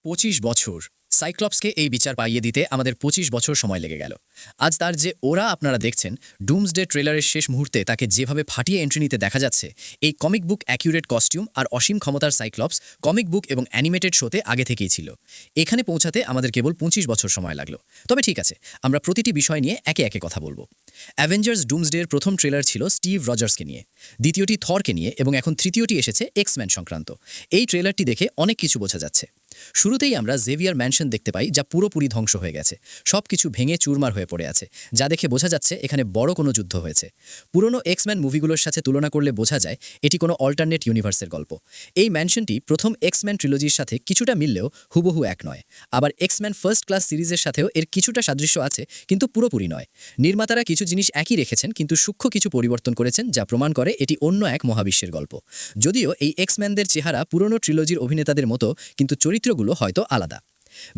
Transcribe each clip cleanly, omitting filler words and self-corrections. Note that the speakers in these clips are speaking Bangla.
25 বছর সাইক্লপসকে এই বিচার পাইয়ে দিতে আমাদের 25 বছর সময় লেগে গেল। আজ তার যে ওরা আপনারা দেখছেন ডুমসডে ট্রেলারের শেষ মুহূর্তে তাকে যেভাবে ফাটিয়ে এন্ট্রি নিতে দেখা যাচ্ছে, এই কমিক বুক অ্যাকিউরেট কস্টিউম আর অসীম ক্ষমতার সাইক্লপস কমিক বুক এবং অ্যানিমেটেড শোতে আগে থেকেই ছিল। এখানে পৌঁছাতে আমাদের কেবল 25 বছর সময় লাগলো। তবে ঠিক আছে, আমরা প্রতিটি বিষয় নিয়ে একে একে কথা বলবো। অ্যাভেঞ্জার্স ডুমসডের প্রথম ট্রেলার ছিল স্টিভ রজার্সকে নিয়ে, দ্বিতীয়টি থরকে নিয়ে এবং এখন তৃতীয়টি এসেছে এক্সম্যান সংক্রান্ত। এই ট্রেলারটি দেখে অনেক কিছু বোঝা যাচ্ছে। শুরুতেই আমরা জেভিয়ার ম্যানশন দেখতে পাই, যা পুরোপুরি ধ্বংস হয়ে গেছে। সব কিছু ভেঙে চুরমার হয়ে পড়ে আছে, যা দেখে বোঝা যাচ্ছে এখানে বড় কোনো যুদ্ধ হয়েছে। পুরনো এক্সম্যান মুভিগুলোর সাথে তুলনা করলে বোঝা যায় এটি কোনো অল্টারনেট ইউনিভার্সের গল্প। এই ম্যানশনটি প্রথম এক্সম্যান ট্রিলজির সাথে কিছুটা মিললেও হুবহু এক নয়। আবার এক্সম্যান ফার্স্ট ক্লাস সিরিজের সাথেও এর কিছুটা সাদৃশ্য আছে, কিন্তু পুরোপুরি নয়। নির্মাতারা কিছু জিনিস একই রেখেছেন, কিন্তু সূক্ষ্ম কিছু পরিবর্তন করেছেন, যা প্রমাণ করে এটি অন্য এক মহাবিশ্বের গল্প। যদিও এই এক্সম্যানদের চেহারা পুরনো ট্রিলজির অভিনেতাদের মতো, কিন্তু চরিত্রগুলো হয়তো আলাদা।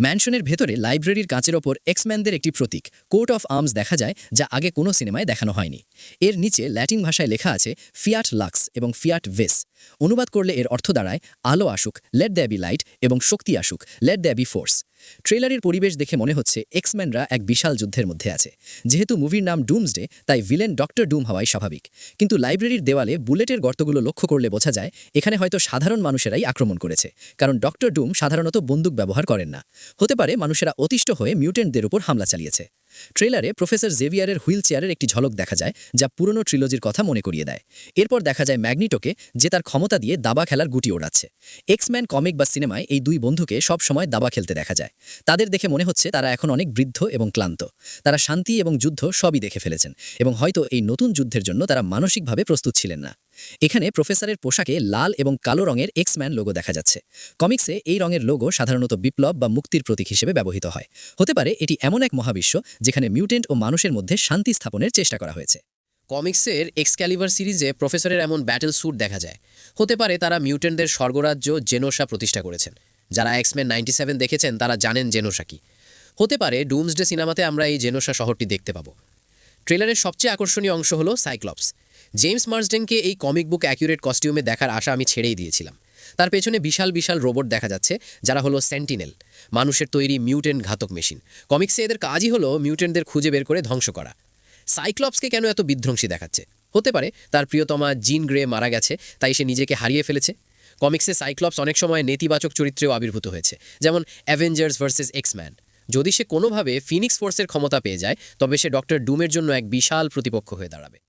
ম্যানশনের ভেতরে লাইব্রেরির কাঁচের ওপর এক্সম্যানদের একটি প্রতীক কোট অফ আর্মস দেখা যায়, যা আগে কোনো সিনেমায় দেখানো হয়নি। এর নিচে ল্যাটিন ভাষায় লেখা আছে ফিয়াট লাক্স এবং ফিয়াট ভেস। অনুবাদ করলে এর অর্থ দাঁড়ায় আলো আসুক, লেট দ্য বি লাইট, এবং শক্তি আসুক, লেট দ্য বি ফোর্স। ট্রেলারের পরিবেশ দেখে মনে হচ্ছে এক্সম্যানরা এক বিশাল যুদ্ধের মধ্যে আছে। যেহেতু মুভির নাম ডুমসডে, তাই ভিলেন ডক্টর ডুম হওয়াই স্বাভাবিক। কিন্তু লাইব্রেরির দেওয়ালে বুলেটের গর্তগুলো লক্ষ্য করলে বোঝা যায় এখানে হয়তো সাধারণ মানুষেরাই আক্রমণ করেছে, কারণ ডক্টর ডুম সাধারণত বন্দুক ব্যবহার করেন না। হতে পারে মানুষেরা অতিষ্ঠ হয়ে মিউটেন্টদের উপর হামলা চালিয়েছে। ট্রেলারে প্রফেসর জেভিয়ারের হুইল চেয়ারের একটি ঝলক দেখা যায়, যা পুরনো ট্রিলজির কথা মনে করিয়ে দেয়। এরপর দেখা যায় ম্যাগনিটোকে, যে তার ক্ষমতা দিয়ে দাবা খেলার গুটি ওড়াচ্ছে। এক্সম্যান কমিক বা সিনেমায় এই দুই বন্ধুকে সব সময় দাবা খেলতে দেখা যায়। তাদের দেখে মনে হচ্ছে তারা এখন অনেক বৃদ্ধ এবং ক্লান্ত। তারা শান্তি এবং যুদ্ধ সবই দেখে ফেলেছেন, এবং হয়তো এই নতুন যুদ্ধের জন্য তারা মানসিকভাবে প্রস্তুত ছিলেন না। এখানে প্রফেসরের পোশাকে লাল এবং কালো রঙের এক্সম্যান লোগো দেখা যাচ্ছে। কমিক্সে এই রঙের লোগো সাধারণত বিপ্লব বা মুক্তির প্রতীক হিসেবে ব্যবহৃত হয়। হতে পারে এটি এমন এক মহাবিশ্ব যেখানে মিউটেন্ট ও মানুষের মধ্যে শান্তি স্থাপনের চেষ্টা করা হয়েছে। কমিক্সের এক্সক্যালিবার সিরিজে প্রফেসরের এমন ব্যাটেল স্যুট দেখা যায়। হতে পারে তারা মিউটেন্টদের স্বর্গরাজ্য জেনোসা প্রতিষ্ঠা করেছেন। যারা এক্সম্যান 97 দেখেছেন তারা জানেন জেনোসা কি। হতে পারে ডুমসডে সিনেমাতে আমরা এই জেনোসা শহরটি দেখতে পাবো। ট্রেলারের সবচেয়ে আকর্ষণীয় অংশ হলো সাইক্লপস। জেমস মার্সডেনকে এই কমিক বুক অ্যাকিউরেট কস্টিউমে দেখার আশা আমি ছেড়েই দিয়েছিলাম। তার পেছনে বিশাল বিশাল রোবট দেখা যাচ্ছে, যারা হলো সেন্টিনেল, মানুষের তৈরি মিউটেন্ট ঘাতক মেশিন। কমিক্সে এদের কাজই হলো মিউটেন্টদের খুঁজে বের করে ধ্বংস করা। সাইক্লপসকে কেন এত বিধ্বংসী দেখাচ্ছে? হতে পারে তার প্রিয়তমা জিন গ্রে মারা গেছে, তাই সে নিজেকে হারিয়ে ফেলেছে। কমিক্সে সাইক্লপস অনেক সময় নেতিবাচক চরিত্রেও আবির্ভূত হয়েছে, যেমন অ্যাভেঞ্জার্স ভার্সেস এক্সম্যান। যদি সে কোনোভাবে ফিনিক্স ফোর্সের ক্ষমতা পেয়ে যায়, তবে সে ডক্টর ডুমের জন্য এক বিশাল প্রতিপক্ষ হয়ে দাঁড়াবে।